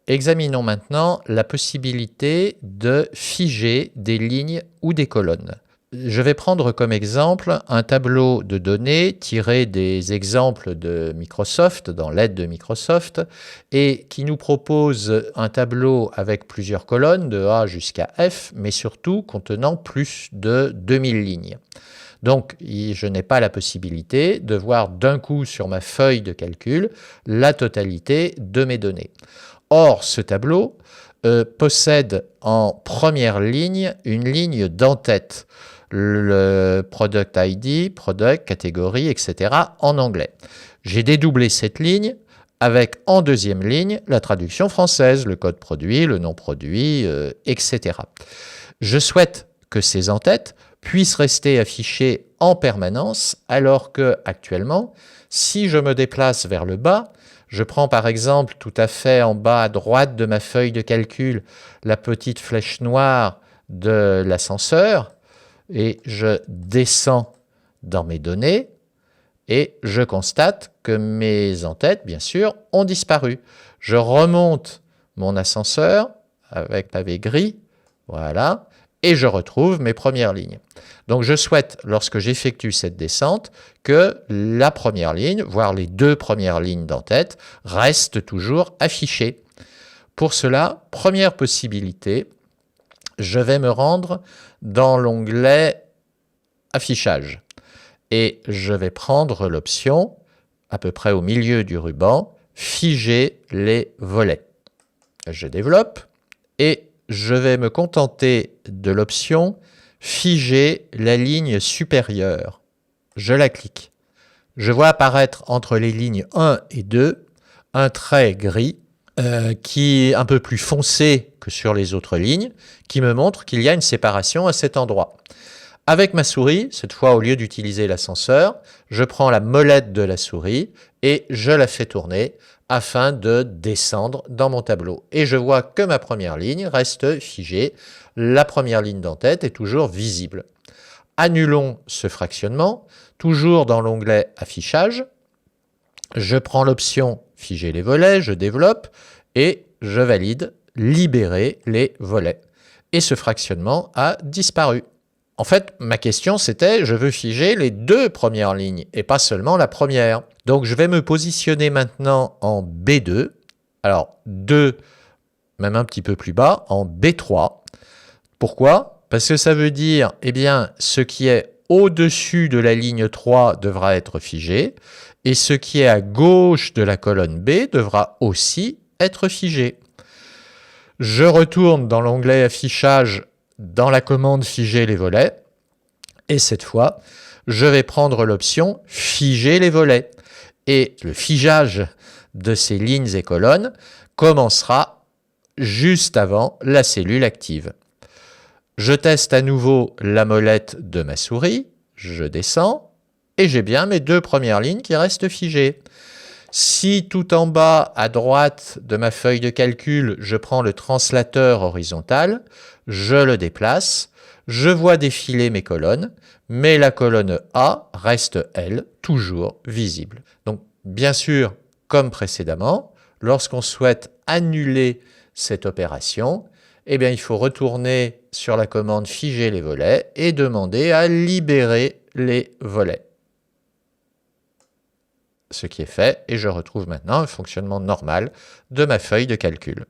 Examinons maintenant la possibilité de figer des lignes ou des colonnes. Je vais prendre comme exemple un tableau de données tiré des exemples de Microsoft, dans l'aide de Microsoft, et qui nous propose un tableau avec plusieurs colonnes, de A jusqu'à F, mais surtout contenant plus de 2000 lignes. Donc, je n'ai pas la possibilité de voir d'un coup sur ma feuille de calcul la totalité de mes données. Or, ce tableau possède en première ligne une ligne d'entête, le Product ID, Product, catégorie, etc. en anglais. J'ai dédoublé cette ligne avec en deuxième ligne la traduction française, le code produit, le nom produit, etc. Je souhaite que ces entêtes puissent rester affichées en permanence, alors que actuellement, si je me déplace vers le bas, je prends par exemple tout à fait en bas à droite de ma feuille de calcul la petite flèche noire de l'ascenseur et je descends dans mes données et je constate que mes entêtes, bien sûr, ont disparu. Je remonte mon ascenseur avec pavé gris, voilà, et je retrouve mes premières lignes. Donc je souhaite, lorsque j'effectue cette descente, que la première ligne, voire les deux premières lignes d'entête, restent toujours affichées. Pour cela, première possibilité, je vais me rendre dans l'onglet Affichage. Et je vais prendre l'option, à peu près au milieu du ruban, Figer les volets. Je développe et je vais me contenter de l'option Figer la ligne supérieure. Je la clique. Je vois apparaître entre les lignes 1 et 2 un trait gris qui est un peu plus foncé que sur les autres lignes, qui me montre qu'il y a une séparation à cet endroit. Avec ma souris, cette fois au lieu d'utiliser l'ascenseur, je prends la molette de la souris et je la fais tourner afin de descendre dans mon tableau. Et je vois que ma première ligne reste figée, la première ligne d'entête est toujours visible. Annulons ce fractionnement, toujours dans l'onglet Affichage. Je prends l'option Figer les volets, je développe et je valide Libérer les volets. Et ce fractionnement a disparu. En fait, ma question c'était, je veux figer les deux premières lignes et pas seulement la première. Donc je vais me positionner maintenant en B2, alors 2, même un petit peu plus bas, en B3. Pourquoi? Parce que ça veut dire, eh bien, ce qui est au-dessus de la ligne 3 devra être figé, et ce qui est à gauche de la colonne B devra aussi être figé. Je retourne dans l'onglet Affichage dans la commande Figer les volets, et cette fois, je vais prendre l'option Figer les volets. Et le figeage de ces lignes et colonnes commencera juste avant la cellule active. Je teste à nouveau la molette de ma souris, je descends, et j'ai bien mes deux premières lignes qui restent figées. Si tout en bas à droite de ma feuille de calcul, je prends le translateur horizontal, je le déplace, je vois défiler mes colonnes, mais la colonne A reste, elle, toujours visible. Donc, bien sûr, comme précédemment, lorsqu'on souhaite annuler cette opération, eh bien, il faut retourner sur la commande Figer les volets et demander à libérer les volets. Ce qui est fait, et je retrouve maintenant un fonctionnement normal de ma feuille de calcul.